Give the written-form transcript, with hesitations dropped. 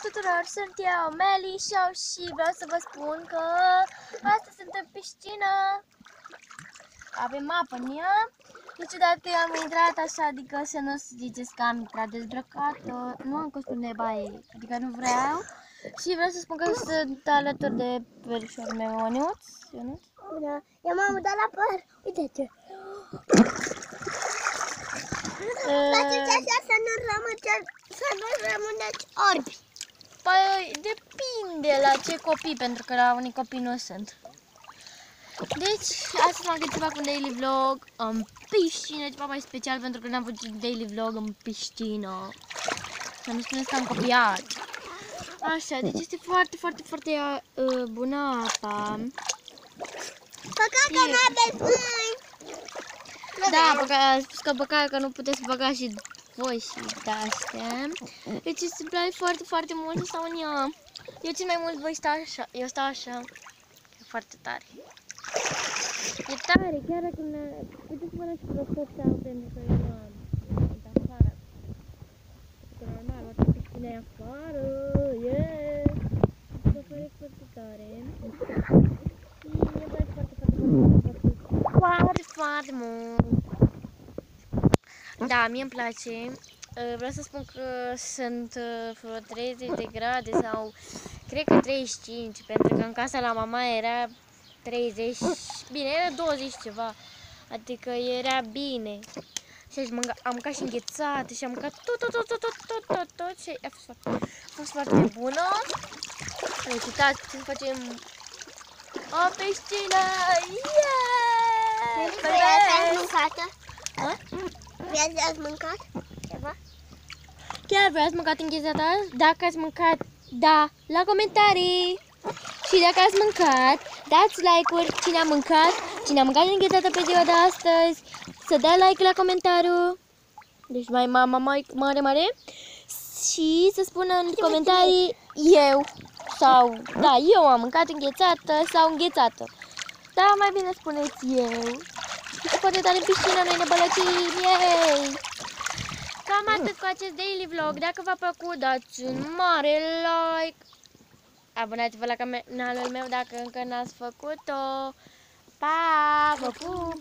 tuturor, sunt eu, Meli Show și vreau să vă spun că astăzi sunt în piscină. Avem apă în ea. Niciodată am intrat așa, adică să nu ziceți că am intrat dezbrăcată. Nu am costum de baie, adică nu vreau. Și vreau să spun că sunt alături de verișorul meu, Ionuț. Bună, eu m-am mutat la păr. Uite-te. Faceți așa să nu rămâneți orbi. Păi depinde la ce copii, pentru că la unii copii nu sunt. Deci, astăzi m-am gândit să fac un daily vlog în piscină, ceva mai special pentru că n-am făcut daily vlog în piscină. Să nu spuneți că am copiat. Așa, deci este foarte bună apa. Păcat că nu aveți mâini. Da, a spus că păcat că nu puteți băga și voi și de-astea. Deci îmi place foarte mult să stau în ea. Eu cel mai mult voi sta așa, eu stau așa. E foarte tare. E tare, chiar dacă puteți să vă dați prostot sau pentru că eu nu am afară. Pentru că normal, o piscina e afară, e foarte tare. Și mi-e place foarte mult. Da, mie îmi place. Vreau să spun că sunt vreo 30 de grade sau cred că 35, pentru că în casa la mama era 30, bine, era 20 ceva, adică era bine. Și am mâncat și înghețată și am mâncat tot și a fost foarte bună. Deci uitați, putem să facem o piscină! Yeah! Vreau să ați mâncat ceva? Chiar vreau să mâncat înghețată? Dacă ați mâncat, da, la comentarii! Și dacă ați mâncat, dați like-uri cine a mâncat înghețată pe ziua de astăzi, să dea like la comentariu, deci mai mare, și să spună în comentarii eu, sau, da, eu am mâncat înghețată sau înghețată, da, mai bine spuneți eu. Și foarte tare în piscină, noi ne bălăcim, yay! Cam atât cu acest daily vlog, dacă v-a plăcut, dați un mare like. Abonați-vă la canalul meu dacă încă n-ați făcut-o. Pa! Vă pup!